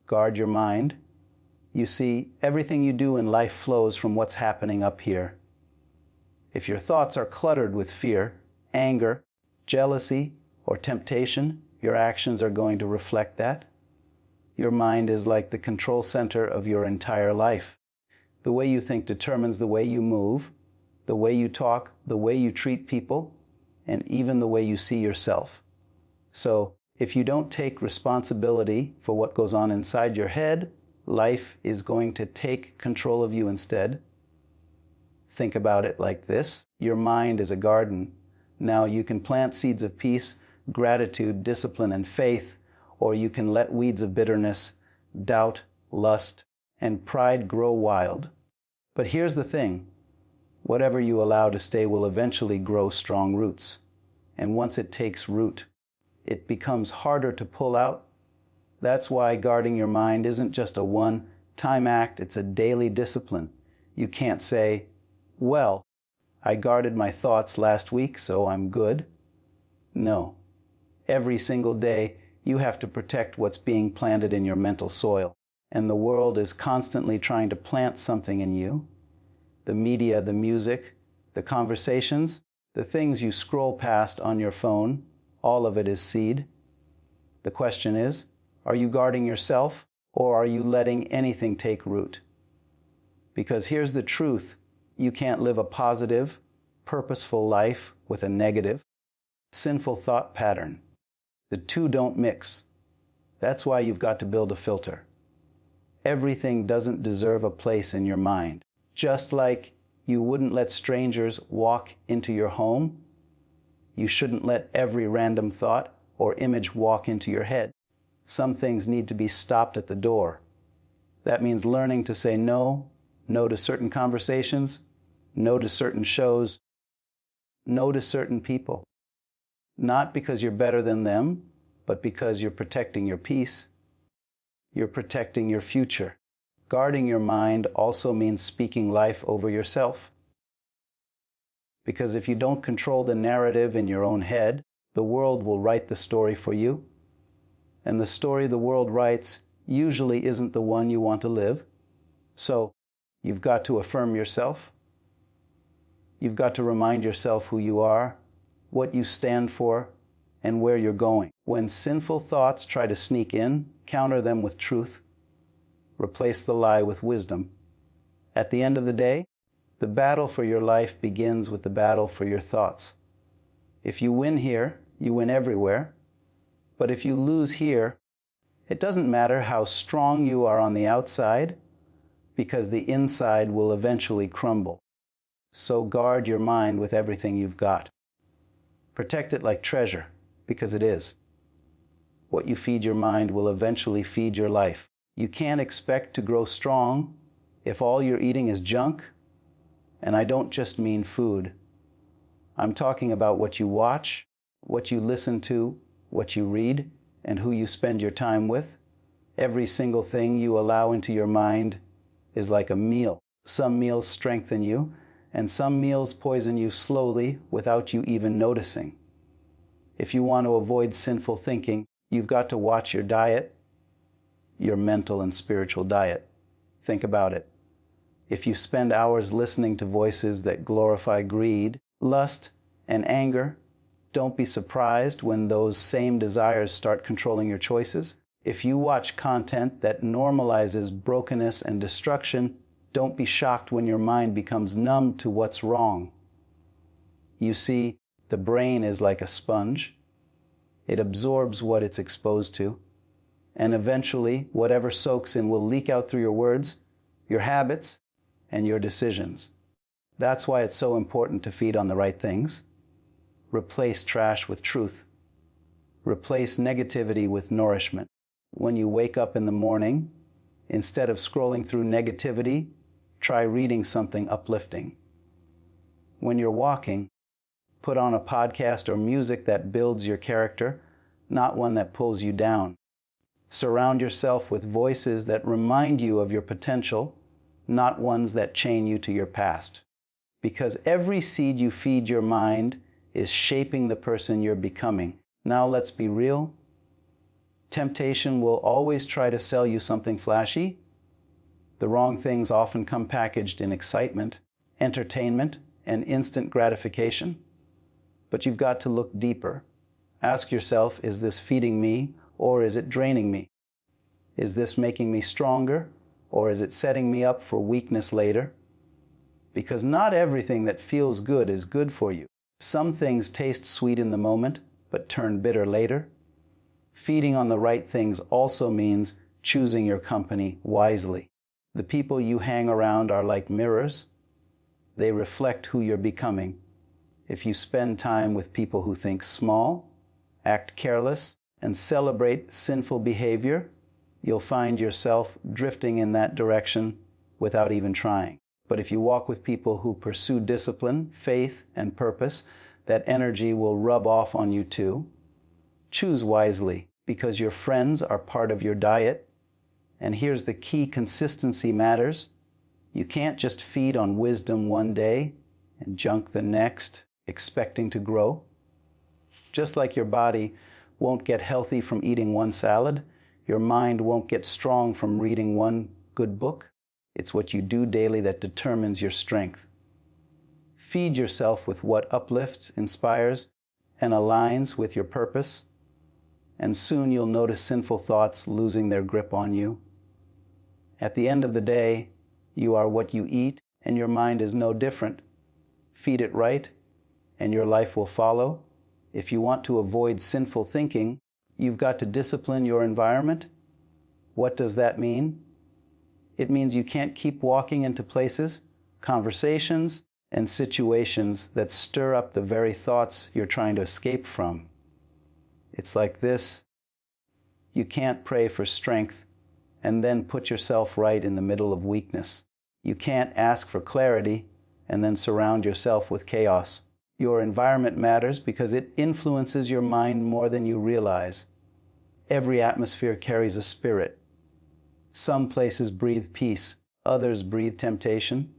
Guard your mind. You see, everything you do in life flows from what's happening up here. If your thoughts are cluttered with fear, anger, jealousy, or temptation, your actions are going to reflect that. Your mind is like the control center of your entire life. The way you think determines the way you move, the way you talk, the way you treat people, and even the way you see yourself. So, if you don't take responsibility for what goes on inside your head, life is going to take control of you instead. Think about it like this. Your mind is a garden. Now you can plant seeds of peace, gratitude, discipline, and faith, or you can let weeds of bitterness, doubt, lust, and pride grow wild. But here's the thing. Whatever you allow to stay will eventually grow strong roots. And once it takes root, it becomes harder to pull out. That's why guarding your mind isn't just a one-time act, it's a daily discipline. You can't say, well, I guarded my thoughts last week, so I'm good. No. Every single day, you have to protect what's being planted in your mental soil. And the world is constantly trying to plant something in you. The media, the music, the conversations, the things you scroll past on your phone, all of it is seed. The question is, are you guarding yourself, or are you letting anything take root? Because here's the truth. You can't live a positive, purposeful life with a negative, sinful thought pattern. The two don't mix. That's why you've got to build a filter. Everything doesn't deserve a place in your mind. Just like you wouldn't let strangers walk into your home, you shouldn't let every random thought or image walk into your head. Some things need to be stopped at the door. That means learning to say no, no to certain conversations, no to certain shows, no to certain people. Not because you're better than them, but because you're protecting your peace. You're protecting your future. Guarding your mind also means speaking life over yourself. Because if you don't control the narrative in your own head, the world will write the story for you. And the story the world writes usually isn't the one you want to live. So, you've got to affirm yourself. You've got to remind yourself who you are, what you stand for, and where you're going. When sinful thoughts try to sneak in, counter them with truth. Replace the lie with wisdom. At the end of the day, the battle for your life begins with the battle for your thoughts. If you win here, you win everywhere. But if you lose here, it doesn't matter how strong you are on the outside, because the inside will eventually crumble. So guard your mind with everything you've got. Protect it like treasure, because it is. What you feed your mind will eventually feed your life. You can't expect to grow strong if all you're eating is junk. And I don't just mean food. I'm talking about what you watch, what you listen to, what you read, and who you spend your time with. Every single thing you allow into your mind is like a meal. Some meals strengthen you, and some meals poison you slowly without you even noticing. If you want to avoid sinful thinking, you've got to watch your diet, your mental and spiritual diet. Think about it. If you spend hours listening to voices that glorify greed, lust, and anger, don't be surprised when those same desires start controlling your choices. If you watch content that normalizes brokenness and destruction, don't be shocked when your mind becomes numb to what's wrong. You see, the brain is like a sponge. It absorbs what it's exposed to, and eventually, whatever soaks in will leak out through your words, your habits, and your decisions. That's why it's so important to feed on the right things. Replace trash with truth. Replace negativity with nourishment. When you wake up in the morning, instead of scrolling through negativity, try reading something uplifting. When you're walking, put on a podcast or music that builds your character, not one that pulls you down. Surround yourself with voices that remind you of your potential, not ones that chain you to your past. Because every seed you feed your mind is shaping the person you're becoming. Now let's be real. Temptation will always try to sell you something flashy. The wrong things often come packaged in excitement, entertainment, and instant gratification. But you've got to look deeper. Ask yourself, is this feeding me or is it draining me? Is this making me stronger or is it setting me up for weakness later? Because not everything that feels good is good for you. Some things taste sweet in the moment, but turn bitter later. Feeding on the right things also means choosing your company wisely. The people you hang around are like mirrors. They reflect who you're becoming. If you spend time with people who think small, act careless, and celebrate sinful behavior, you'll find yourself drifting in that direction without even trying. But if you walk with people who pursue discipline, faith, and purpose, that energy will rub off on you too. Choose wisely, because your friends are part of your diet. And here's the key: consistency matters. You can't just feed on wisdom one day and junk the next, expecting to grow. Just like your body won't get healthy from eating one salad, your mind won't get strong from reading one good book. It's what you do daily that determines your strength. Feed yourself with what uplifts, inspires, and aligns with your purpose, and soon you'll notice sinful thoughts losing their grip on you. At the end of the day, you are what you eat, and your mind is no different. Feed it right, and your life will follow. If you want to avoid sinful thinking, you've got to discipline your environment. What does that mean? It means you can't keep walking into places, conversations, and situations that stir up the very thoughts you're trying to escape from. It's like this: you can't pray for strength and then put yourself right in the middle of weakness. You can't ask for clarity and then surround yourself with chaos. Your environment matters because it influences your mind more than you realize. Every atmosphere carries a spirit. Some places breathe peace, others breathe temptation.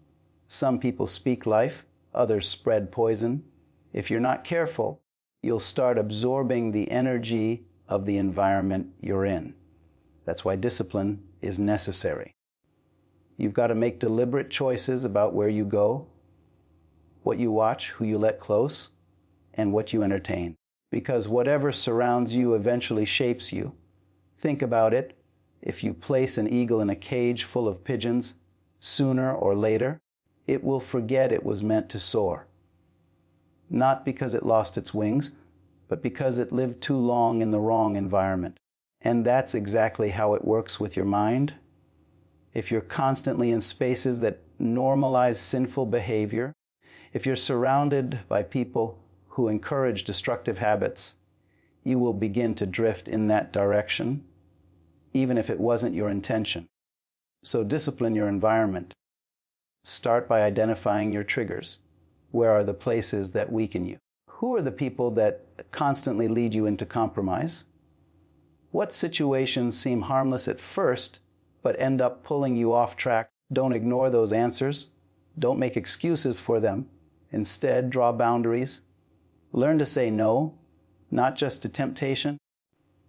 Some people speak life, others spread poison. If you're not careful, you'll start absorbing the energy of the environment you're in. That's why discipline is necessary. You've got to make deliberate choices about where you go, what you watch, who you let close, and what you entertain. Because whatever surrounds you eventually shapes you. Think about it. If you place an eagle in a cage full of pigeons, sooner or later, it will forget it was meant to soar. Not because it lost its wings, but because it lived too long in the wrong environment. And that's exactly how it works with your mind. If you're constantly in spaces that normalize sinful behavior, if you're surrounded by people who encourage destructive habits, you will begin to drift in that direction, even if it wasn't your intention. So discipline your environment. Start by identifying your triggers. Where are the places that weaken you? Who are the people that constantly lead you into compromise? What situations seem harmless at first, but end up pulling you off track? Don't ignore those answers. Don't make excuses for them. Instead, draw boundaries. Learn to say no, not just to temptation,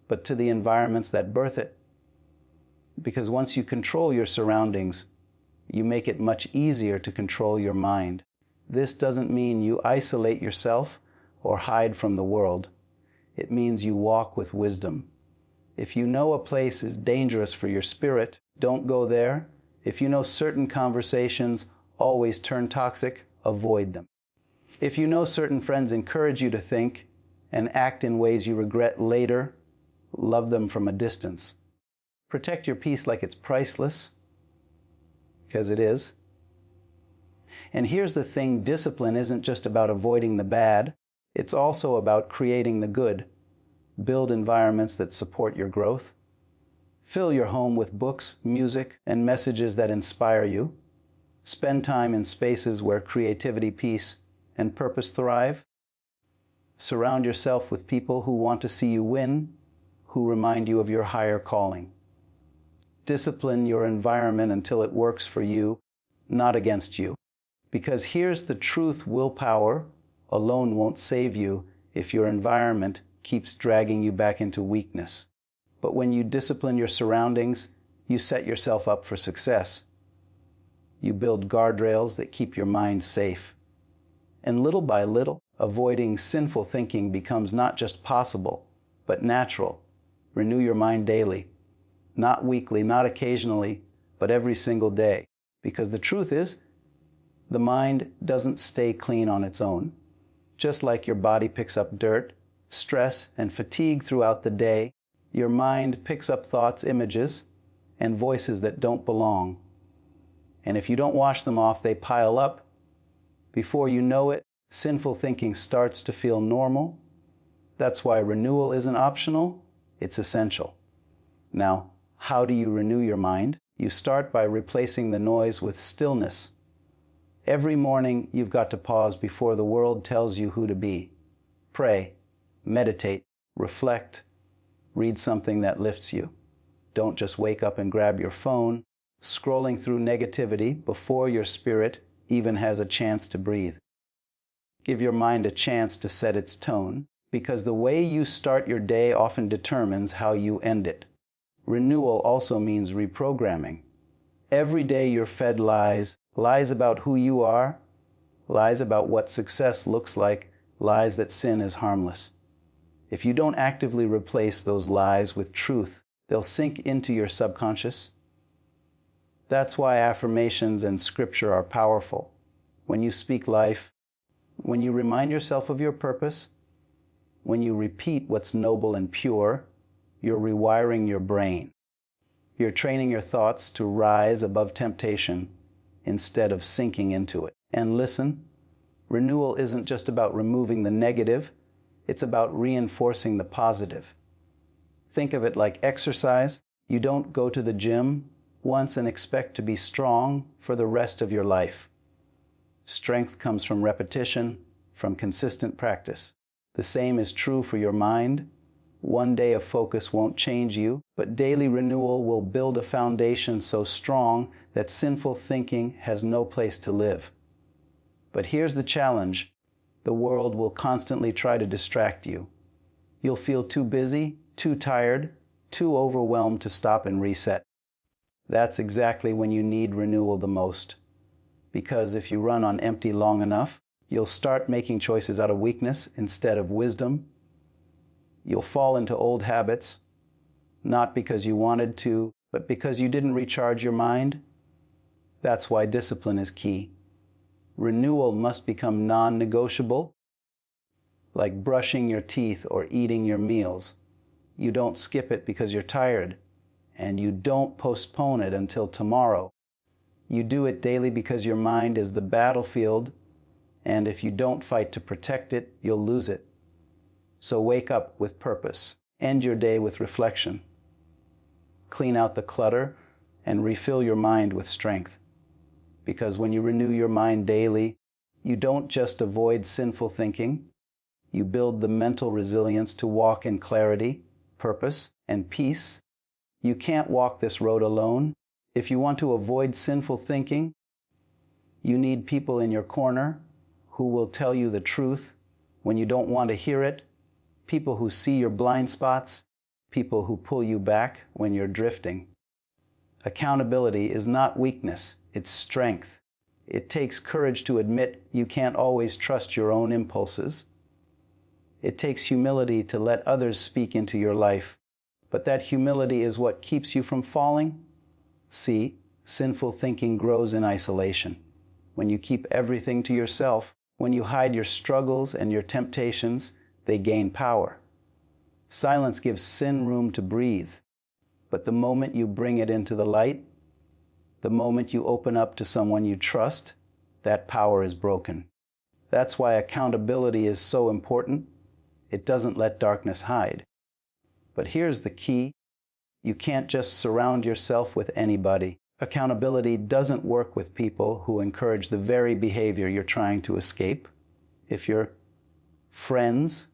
but to the environments that birth it. Because once you control your surroundings, you make it much easier to control your mind. This doesn't mean you isolate yourself or hide from the world. It means you walk with wisdom. If you know a place is dangerous for your spirit, don't go there. If you know certain conversations always turn toxic, avoid them. If you know certain friends encourage you to think and act in ways you regret later, love them from a distance. Protect your peace like it's priceless, because it is. And here's the thing: discipline isn't just about avoiding the bad, it's also about creating the good. Build environments that support your growth. Fill your home with books, music, and messages that inspire you. Spend time in spaces where creativity, peace, and purpose thrive. Surround yourself with people who want to see you win, who remind you of your higher calling. Discipline your environment until it works for you, not against you. Because here's the truth: willpower alone won't save you if your environment keeps dragging you back into weakness. But when you discipline your surroundings, you set yourself up for success. You build guardrails that keep your mind safe. And little by little, avoiding sinful thinking becomes not just possible, but natural. Renew your mind daily. Not weekly, not occasionally, but every single day. Because the truth is, the mind doesn't stay clean on its own. Just like your body picks up dirt, stress, and fatigue throughout the day, your mind picks up thoughts, images, and voices that don't belong. And if you don't wash them off, they pile up. Before you know it, sinful thinking starts to feel normal. That's why renewal isn't optional, it's essential. Now, how do you renew your mind? You start by replacing the noise with stillness. Every morning, you've got to pause before the world tells you who to be. Pray, meditate, reflect, read something that lifts you. Don't just wake up and grab your phone, scrolling through negativity before your spirit even has a chance to breathe. Give your mind a chance to set its tone, because the way you start your day often determines how you end it. Renewal also means reprogramming. Every day you're fed lies, lies about who you are, lies about what success looks like, lies that sin is harmless. If you don't actively replace those lies with truth, they'll sink into your subconscious. That's why affirmations and scripture are powerful. When you speak life, when you remind yourself of your purpose, when you repeat what's noble and pure, you're rewiring your brain. You're training your thoughts to rise above temptation instead of sinking into it. And listen, renewal isn't just about removing the negative, it's about reinforcing the positive. Think of it like exercise. You don't go to the gym once and expect to be strong for the rest of your life. Strength comes from repetition, from consistent practice. The same is true for your mind. One day of focus won't change you, but daily renewal will build a foundation so strong that sinful thinking has no place to live. But here's the challenge. The world will constantly try to distract you. You'll feel too busy, too tired, too overwhelmed to stop and reset. That's exactly when you need renewal the most. Because if you run on empty long enough, you'll start making choices out of weakness instead of wisdom. You'll fall into old habits, not because you wanted to, but because you didn't recharge your mind. That's why discipline is key. Renewal must become non-negotiable, like brushing your teeth or eating your meals. You don't skip it because you're tired, and you don't postpone it until tomorrow. You do it daily because your mind is the battlefield, and if you don't fight to protect it, you'll lose it. So wake up with purpose. End your day with reflection. Clean out the clutter and refill your mind with strength. Because when you renew your mind daily, you don't just avoid sinful thinking. You build the mental resilience to walk in clarity, purpose, and peace. You can't walk this road alone. If you want to avoid sinful thinking, you need people in your corner who will tell you the truth when you don't want to hear it, people who see your blind spots, people who pull you back when you're drifting. Accountability is not weakness, it's strength. It takes courage to admit you can't always trust your own impulses. It takes humility to let others speak into your life. But that humility is what keeps you from falling. See, sinful thinking grows in isolation. When you keep everything to yourself, when you hide your struggles and your temptations, they gain power. Silence gives sin room to breathe. But the moment you bring it into the light, the moment you open up to someone you trust, that power is broken. That's why accountability is so important. It doesn't let darkness hide. But here's the key. You can't just surround yourself with anybody. Accountability doesn't work with people who encourage the very behavior you're trying to escape. If your friends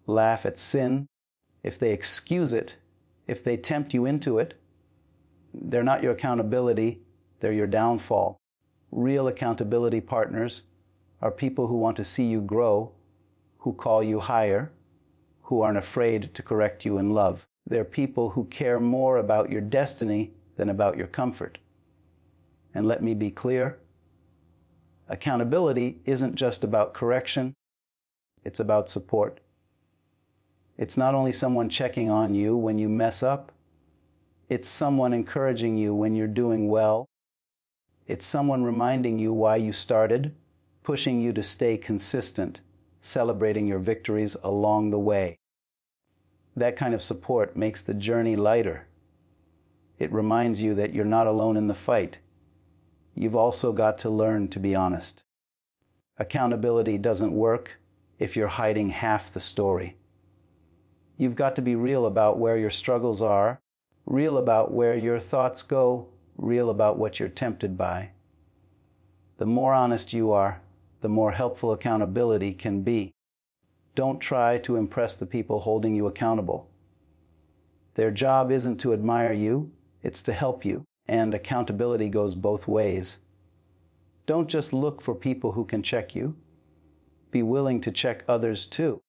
laugh at sin, if they excuse it, if they tempt you into it, they're not your accountability, they're your downfall. Real accountability partners are people who want to see you grow, who call you higher, who aren't afraid to correct you in love. They're people who care more about your destiny than about your comfort. And let me be clear, accountability isn't just about correction, it's about support. It's not only someone checking on you when you mess up, it's someone encouraging you when you're doing well. It's someone reminding you why you started, pushing you to stay consistent, celebrating your victories along the way. That kind of support makes the journey lighter. It reminds you that you're not alone in the fight. You've also got to learn to be honest. Accountability doesn't work if you're hiding half the story. You've got to be real about where your struggles are, real about where your thoughts go, real about what you're tempted by. The more honest you are, the more helpful accountability can be. Don't try to impress the people holding you accountable. Their job isn't to admire you, it's to help you, and accountability goes both ways. Don't just look for people who can check you. Be willing to check others too.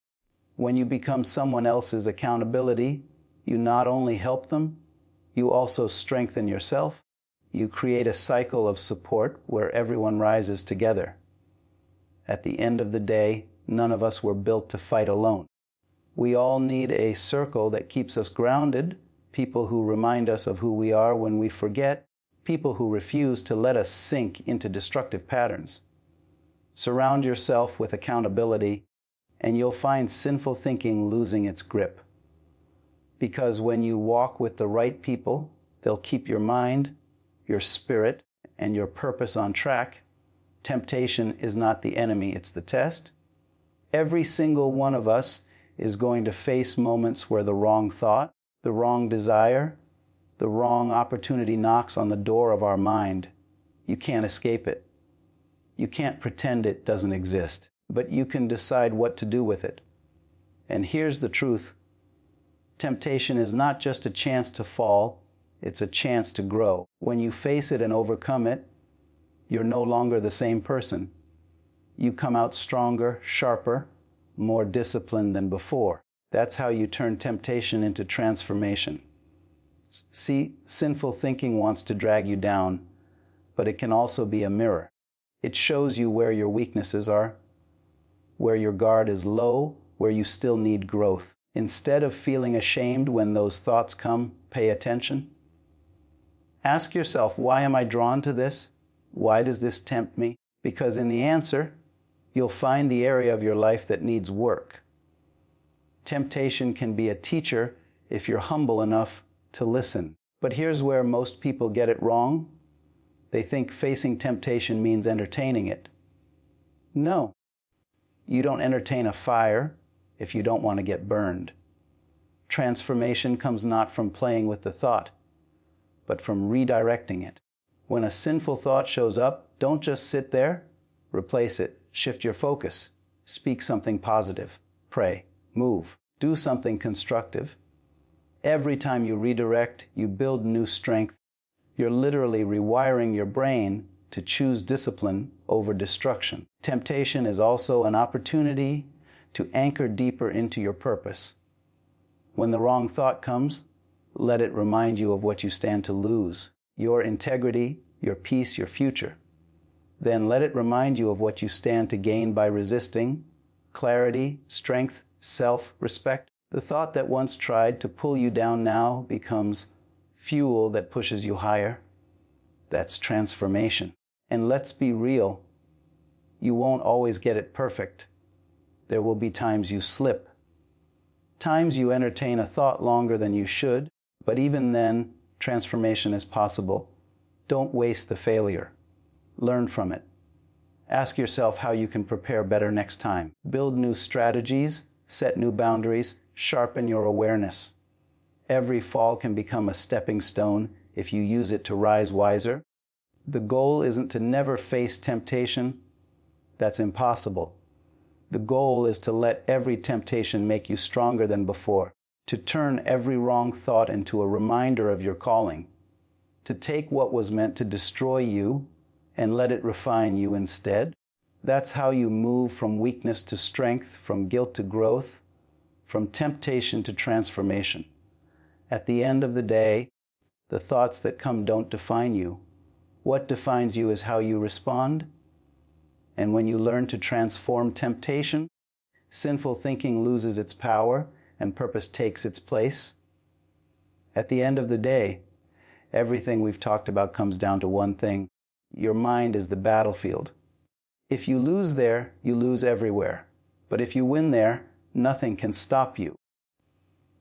When you become someone else's accountability, you not only help them, you also strengthen yourself. You create a cycle of support where everyone rises together. At the end of the day, none of us were built to fight alone. We all need a circle that keeps us grounded, people who remind us of who we are when we forget, people who refuse to let us sink into destructive patterns. Surround yourself with accountability, and you'll find sinful thinking losing its grip. Because when you walk with the right people, they'll keep your mind, your spirit, and your purpose on track. Temptation is not the enemy, it's the test. Every single one of us is going to face moments where the wrong thought, the wrong desire, the wrong opportunity knocks on the door of our mind. You can't escape it. You can't pretend it doesn't exist, but you can decide what to do with it. And here's the truth. Temptation is not just a chance to fall, it's a chance to grow. When you face it and overcome it, you're no longer the same person. You come out stronger, sharper, more disciplined than before. That's how you turn temptation into transformation. See, sinful thinking wants to drag you down, but it can also be a mirror. It shows you where your weaknesses are, where your guard is low, where you still need growth. Instead of feeling ashamed when those thoughts come, pay attention. Ask yourself, why am I drawn to this? Why does this tempt me? Because in the answer, you'll find the area of your life that needs work. Temptation can be a teacher if you're humble enough to listen. But here's where most people get it wrong. They think facing temptation means entertaining it. No. You don't entertain a fire if you don't want to get burned. Transformation comes not from playing with the thought, but from redirecting it. When a sinful thought shows up, don't just sit there. Replace it. Shift your focus. Speak something positive. Pray. Move. Do something constructive. Every time you redirect, you build new strength. You're literally rewiring your brain to choose discipline over destruction. Temptation is also an opportunity to anchor deeper into your purpose. When the wrong thought comes, let it remind you of what you stand to lose, your integrity, your peace, your future. Then let it remind you of what you stand to gain by resisting, clarity, strength, self-respect. The thought that once tried to pull you down now becomes fuel that pushes you higher. That's transformation. And let's be real, you won't always get it perfect. There will be times you slip, times you entertain a thought longer than you should, but even then, transformation is possible. Don't waste the failure. Learn from it. Ask yourself how you can prepare better next time. Build new strategies, set new boundaries, sharpen your awareness. Every fall can become a stepping stone if you use it to rise wiser. The goal isn't to never face temptation. That's impossible. The goal is to let every temptation make you stronger than before, to turn every wrong thought into a reminder of your calling, to take what was meant to destroy you and let it refine you instead. That's how you move from weakness to strength, from guilt to growth, from temptation to transformation. At the end of the day, the thoughts that come don't define you. What defines you is how you respond. And when you learn to transform temptation, sinful thinking loses its power and purpose takes its place. At the end of the day, everything we've talked about comes down to one thing. Your mind is the battlefield. If you lose there, you lose everywhere. But if you win there, nothing can stop you.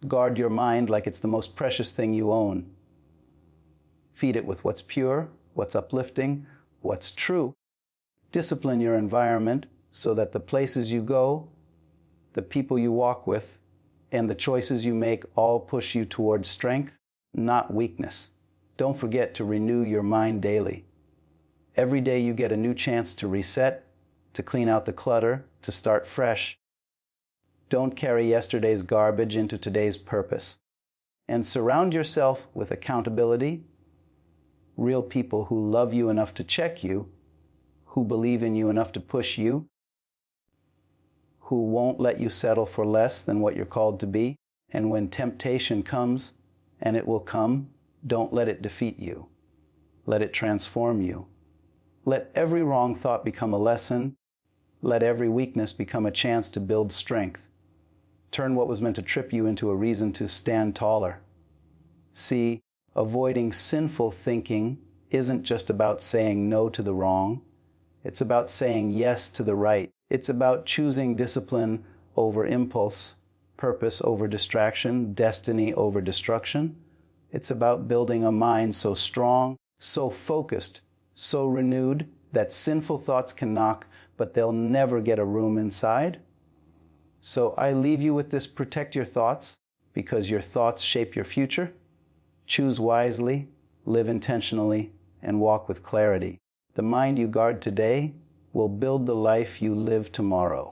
Guard your mind like it's the most precious thing you own. Feed it with what's pure, what's uplifting, what's true. Discipline your environment so that the places you go, the people you walk with, and the choices you make all push you towards strength, not weakness. Don't forget to renew your mind daily. Every day you get a new chance to reset, to clean out the clutter, to start fresh. Don't carry yesterday's garbage into today's purpose. And surround yourself with accountability, real people who love you enough to check you, who believe in you enough to push you, who won't let you settle for less than what you're called to be. And when temptation comes, and it will come, don't let it defeat you. Let it transform you. Let every wrong thought become a lesson. Let every weakness become a chance to build strength. Turn what was meant to trip you into a reason to stand taller. See, avoiding sinful thinking isn't just about saying no to the wrong. It's about saying yes to the right. It's about choosing discipline over impulse, purpose over distraction, destiny over destruction. It's about building a mind so strong, so focused, so renewed that sinful thoughts can knock, but they'll never get a room inside. So I leave you with this: protect your thoughts, because your thoughts shape your future. Choose wisely, live intentionally, and walk with clarity. The mind you guard today will build the life you live tomorrow.